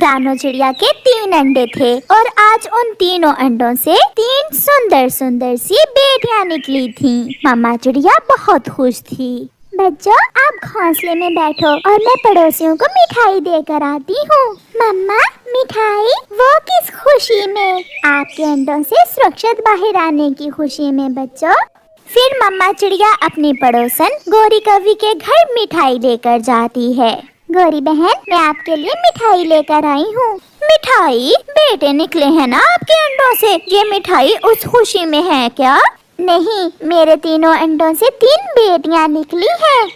रानो चिड़िया के 3 अंडे थे और आज उन तीनों अंडों से 3 सुंदर सुंदर सी बेटियां निकली थीं। मम्मा चिड़िया बहुत खुश थी। बच्चों, आप घोंसले में बैठो और मैं पड़ोसियों को मिठाई देकर आती हूँ। मम्मा, मिठाई? वो किस खुशी में? आपके अंडों से सुरक्षित बाहर आने की खुशी में बच्चों। फिर मम्मा चिड़िया अपनी पड़ोसन गोरी कौवी के घर मिठाई लेकर जाती है। गोरी बहन, मैं आपके लिए मिठाई लेकर आई हूँ। मिठाई? बेटे निकले हैं ना आपके अंडों से, ये मिठाई उस खुशी में है क्या? नहीं, मेरे तीनों अंडों से 3 बेटियां निकली हैं।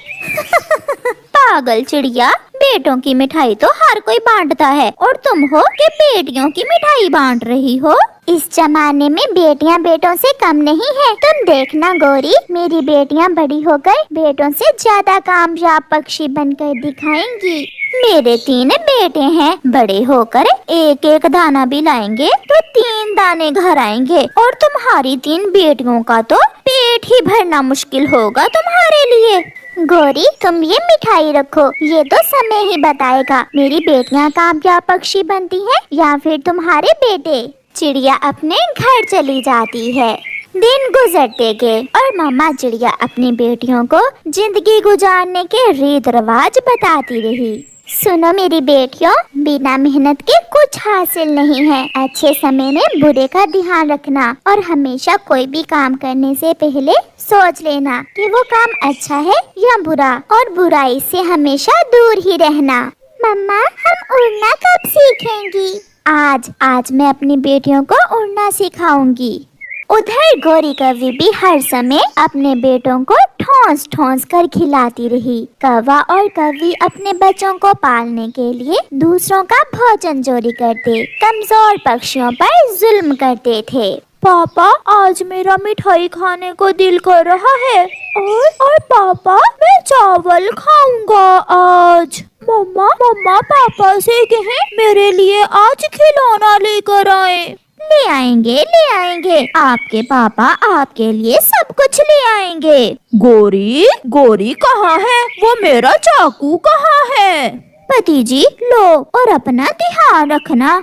पागल चिड़िया, बेटों की मिठाई तो हर कोई बांटता है और तुम हो कि बेटियों की मिठाई बांट रही हो। इस जमाने में बेटियां बेटों से कम नहीं है। तुम देखना गोरी, मेरी बेटियां बड़ी होकर बेटों से ज्यादा कामयाब पक्षी बनकर दिखाएंगी। मेरे 3 बेटे हैं, बड़े होकर एक एक दाना भी लाएंगे तो 3 दाने घर आएंगे और तुम्हारी 3 बेटियों का तो पेट ही भरना मुश्किल होगा तुम्हारे लिए। गोरी, तुम ये मिठाई रखो, ये तो समय ही बताएगा मेरी बेटियां कामयाब पक्षी बनती हैं या फिर तुम्हारे बेटे। चिड़िया अपने घर चली जाती है। दिन गुजरते गए और मम्मा चिड़िया अपनी बेटियों को जिंदगी गुजारने के रीत रिवाज बताती रही। सुनो मेरी बेटियों, बिना मेहनत के कुछ हासिल नहीं है। अच्छे समय में बुरे का ध्यान रखना और हमेशा कोई भी काम करने से पहले सोच लेना कि वो काम अच्छा है या बुरा, और बुराई से हमेशा दूर ही रहना। मम्मा, हम उड़ना कब सीखेंगी? आज मैं अपनी बेटियों को उड़ना सिखाऊंगी। उधर गोरी कौवी भी हर समय अपने बेटों को ठोंस ठोंस कर खिलाती रही। कौवा और कौवी अपने बच्चों को पालने के लिए दूसरों का भोजन चोरी करते, कमजोर पक्षियों पर जुल्म करते थे। पापा, आज मेरा मिठाई खाने को दिल कर रहा है। और पापा, मैं चावल खाऊंगा आज। मम्मा पापा से कहें मेरे लिए आज खिलौना लेकर आए। ले आएंगे, आपके पापा आपके लिए सब कुछ ले आएंगे। गोरी कहाँ है? वो मेरा चाकू कहाँ है? भतीजी, लो और अपना ध्यान रखना।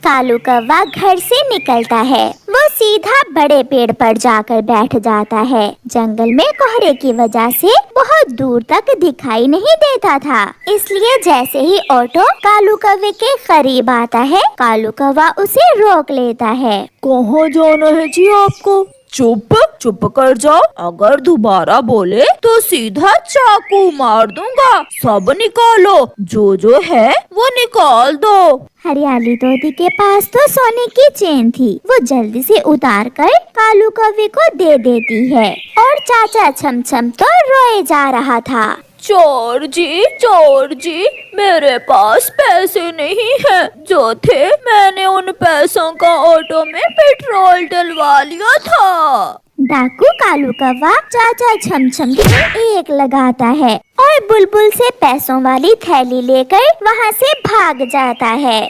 कालू कौवा घर से निकलता है। वो सीधा बड़े पेड़ पर जाकर बैठ जाता है। जंगल में कोहरे की वजह से बहुत दूर तक दिखाई नहीं देता था, इसलिए जैसे ही ऑटो कालू कौवे के करीब आता है, कालू कौवा उसे रोक लेता है। कहाँ जाना है जी आपको? चुप कर जाओ, अगर दोबारा बोले तो सीधा चाकू मार दूंगा। सब निकालो, जो है वो निकाल दो। हरियाली तोती के पास तो सोने की चेन थी। वो जल्दी से उतार कर कालू कौवे को दे देती है और चाचा छमछम तो रोए जा रहा था। चोर जी, मेरे पास पैसे नहीं है। जो थे मैंने उन पैसों का ऑटो में पेट्रोल डलवा लिया था। डाकू कालू कौवा चाचा छमछम की एक लगाता है और बुलबुल से पैसों वाली थैली लेकर वहाँ से भाग जाता है।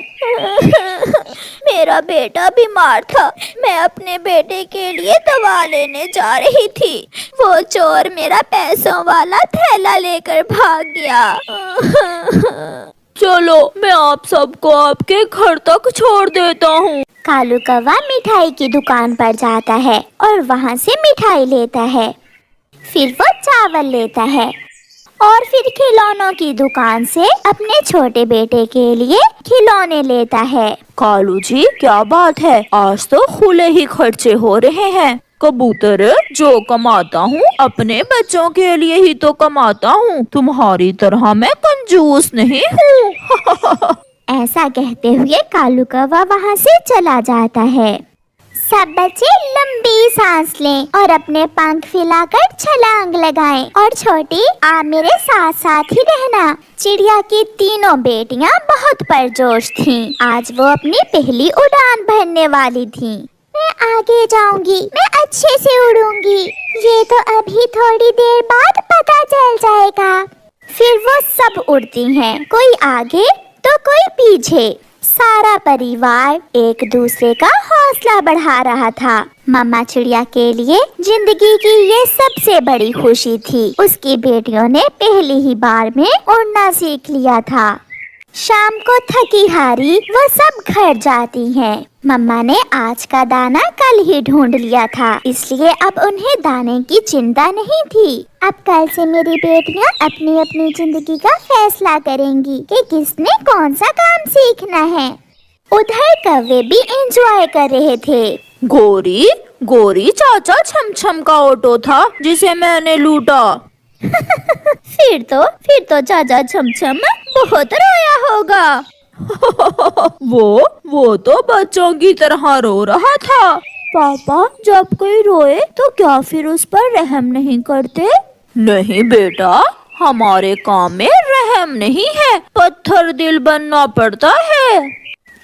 मेरा बेटा बीमार था, मैं अपने बेटे के लिए दवा लेने जा रही थी। वो चोर मेरा पैसों वाला थैला लेकर भाग गया। चलो, मैं आप सबको आपके घर तक छोड़ देता हूँ। कालू कौवा मिठाई की दुकान पर जाता है और वहाँ से मिठाई लेता है। फिर वो चावल लेता है और फिर खिलौनों की दुकान से अपने छोटे बेटे के लिए खिलौने लेता है। कालू जी, क्या बात है, आज तो खुले ही खर्चे हो रहे हैं। कबूतर, जो कमाता हूँ अपने बच्चों के लिए ही तो कमाता हूँ, तुम्हारी तरह मैं कंजूस नहीं हूँ। ऐसा कहते हुए कालू कौवा वहाँ से चला जाता है। सब बच्चे लंबी सांस लें और अपने पंख फैलाकर छलांग लगाएं। और छोटी, आप मेरे साथ साथ ही रहना। चिड़िया की तीनों बेटियाँ बहुत परजोश थीं। आज वो अपनी पहली उड़ान भरने वाली थीं। मैं आगे जाऊंगी, मैं अच्छे से उड़ूंगी। ये तो अभी थोड़ी देर बाद पता चल जाएगा। फिर वो सब उड़ती हैं, कोई आगे तो कोई पीछे। सारा परिवार एक दूसरे का हौसला बढ़ा रहा था। मम्मा चिड़िया के लिए जिंदगी की ये सबसे बड़ी खुशी थी। उसकी बेटियों ने पहली ही बार में उड़ना सीख लिया था। शाम को थकी हारी वो सब घर जाती हैं। मम्मा ने आज का दाना कल ही ढूंढ लिया था, इसलिए अब उन्हें दाने की चिंता नहीं थी। अब कल से मेरी बेटियां अपनी अपनी जिंदगी का फैसला करेंगी कि किसने कौन सा काम सीखना है। उधर कौवे भी एंजॉय कर रहे थे। गोरी गोरी चाचा छम का ऑटो था जिसे मैंने लूटा। फिर तो चाचा छम बहुत रोया होगा। वो तो बच्चों की तरह रो रहा था। पापा, जब कोई रोए तो क्या फिर उस पर रहम नहीं करते? नहीं बेटा, हमारे काम में रहम नहीं है, पत्थर दिल बनना पड़ता है।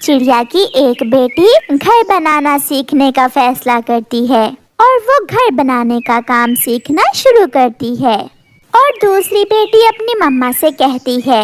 चिड़िया की एक बेटी घर बनाना सीखने का फैसला करती है और वो घर बनाने का काम सीखना शुरू करती है। और दूसरी बेटी अपनी मम्मा से कहती है,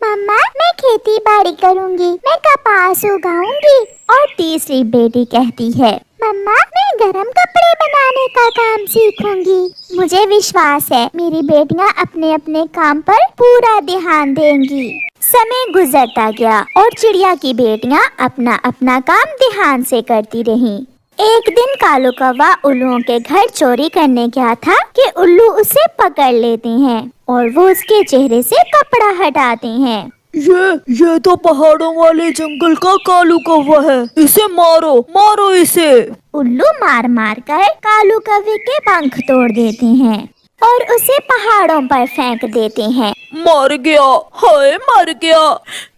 मम्मा मैं खेती बाड़ी करूँगी, मैं कपास उगाऊंगी। और तीसरी बेटी कहती है, मम्मा मैं गरम कपड़े बनाने का काम सीखूंगी। मुझे विश्वास है मेरी बेटियां अपने अपने काम पर पूरा ध्यान देंगी। समय गुजरता गया और चिड़िया की बेटियां अपना अपना काम ध्यान से करती रहीं। एक दिन कालू कौवा उल्लुओं के घर चोरी करने गया था कि उल्लू उसे पकड़ लेते हैं और वो उसके चेहरे से कपड़ा हटाते हैं। ये तो पहाड़ों वाले जंगल का कालू कौवा है, इसे मारो मारो इसे। उल्लू मार मार कर कालू कौवे के पंख तोड़ देते हैं और उसे पहाड़ों पर फेंक देते हैं। मर गया, हाय मर गया,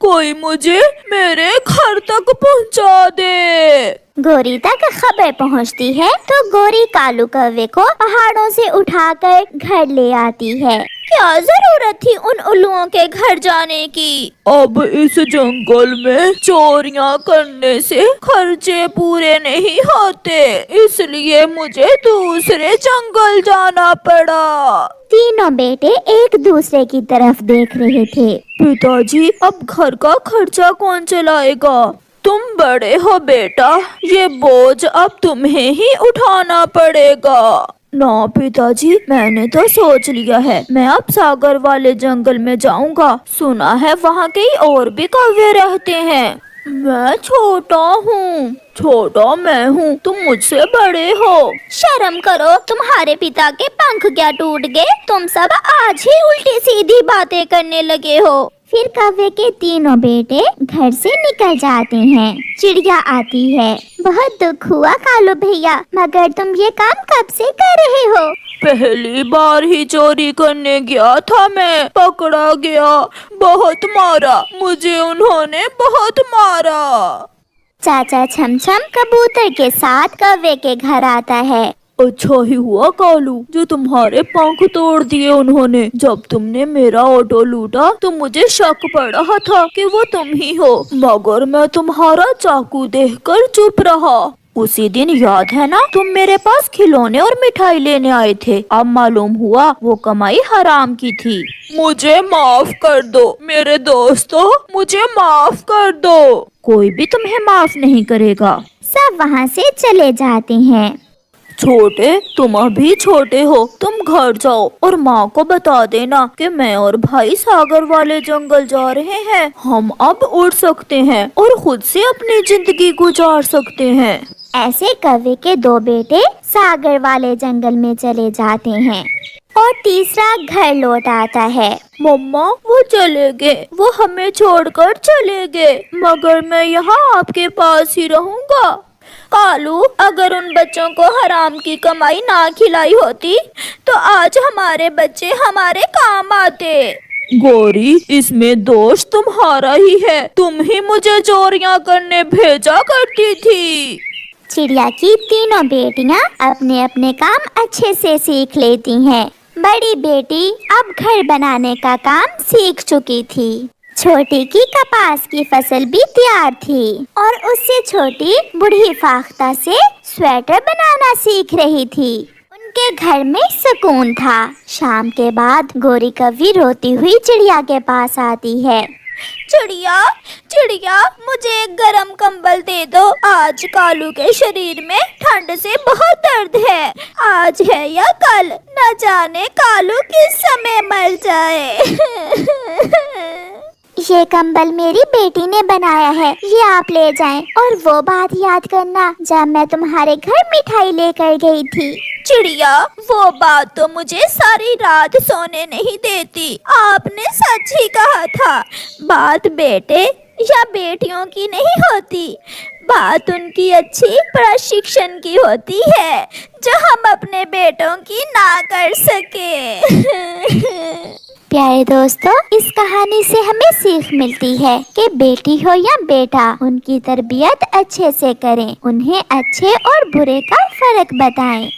कोई मुझे मेरे घर तक पहुंचा दे। गोरी तक खबर पहुंचती है तो गोरी कालू कौवे को पहाड़ों से उठाकर घर ले आती है। क्या जरूरत थी उन उल्लुओं के घर जाने की? अब इस जंगल में चोरियां करने से खर्चे पूरे नहीं होते, इसलिए मुझे दूसरे जंगल जाना पड़ा। तीनों बेटे एक दूसरे की तरफ देख रहे थे। पिताजी, अब घर का खर्चा कौन चलाएगा? तुम बड़े हो बेटा, ये बोझ अब तुम्हें ही उठाना पड़ेगा। ना पिताजी, मैंने तो सोच लिया है, मैं अब सागर वाले जंगल में जाऊंगा। सुना है वहाँ कई और भी कौवे रहते हैं। मैं छोटा हूँ। छोटा मैं हूँ, तुम मुझसे बड़े हो। शर्म करो, तुम्हारे पिता के पंख क्या टूट गए? तुम सब आज ही उल्टी सीधी बातें करने लगे हो। फिर कौवे के तीनों बेटे घर से निकल जाते हैं। चिड़िया आती है, बहुत दुख हुआ कालू भैया, मगर तुम ये काम कब से कर रहे हो? पहली बार ही चोरी करने गया था मैं, पकड़ा गया, बहुत मारा मुझे उन्होंने, बहुत मारा। चाचा छमछम कबूतर के साथ कौवे के घर आता है। अच्छा ही हुआ कालू जो तुम्हारे पंख तोड़ दिए उन्होंने। जब तुमने मेरा ऑटो लूटा तो मुझे शक पड़ रहा था कि वो तुम ही हो, मगर मैं तुम्हारा चाकू देखकर चुप रहा। उसी दिन याद है ना, तुम मेरे पास खिलौने और मिठाई लेने आए थे। अब मालूम हुआ वो कमाई हराम की थी। मुझे माफ कर दो मेरे दोस्तों, मुझे माफ कर दो। कोई भी तुम्हें माफ नहीं करेगा। सब वहाँ से चले जाते हैं। छोटे, तुम अभी छोटे हो, तुम घर जाओ और माँ को बता देना कि मैं और भाई सागर वाले जंगल जा रहे हैं। हम अब उड़ सकते हैं और खुद से अपनी जिंदगी गुजार सकते हैं। ऐसे कौवे के दो बेटे सागर वाले जंगल में चले जाते हैं और तीसरा घर लौट आता है। मम्मा, वो चले गए, वो हमें छोड़कर चले गए, मगर मैं यहाँ आपके पास ही रहूँगा। कालू, अगर उन बच्चों को हराम की कमाई ना खिलाई होती तो आज हमारे बच्चे हमारे काम आते। गोरी, इसमें दोष तुम्हारा ही है, तुम ही मुझे चोरियां करने भेजा करती थी। चिड़िया की तीनों बेटियां अपने अपने काम अच्छे से सीख लेती हैं। बड़ी बेटी अब घर बनाने का काम सीख चुकी थी। छोटी की कपास की फसल भी तैयार थी और उससे छोटी बूढ़ी फाख्ता से स्वेटर बनाना सीख रही थी। उनके घर में सुकून था। शाम के बाद गोरी कौवी रोती हुई चिड़िया के पास आती है। चिड़िया, चिड़िया, मुझे एक गरम कंबल दे दो, आज कालू के शरीर में ठंड से बहुत दर्द है। आज है या कल, न जाने कालू किस समय मर जाए। ये कंबल मेरी बेटी ने बनाया है, ये आप ले जाएं। और वो बात याद करना जब मैं तुम्हारे घर मिठाई लेकर गई थी। चिड़िया, वो बात तो मुझे सारी रात सोने नहीं देती। आपने सच ही कहा था। बात बेटे या बेटियों की नहीं होती, बात उनकी अच्छी प्रशिक्षण की होती है जो हम अपने बेटों की ना कर सके। प्यारे दोस्तों, इस कहानी से हमें सीख मिलती है कि बेटी हो या बेटा, उनकी तरबियत अच्छे से करें, उन्हें अच्छे और बुरे का फर्क बताएं।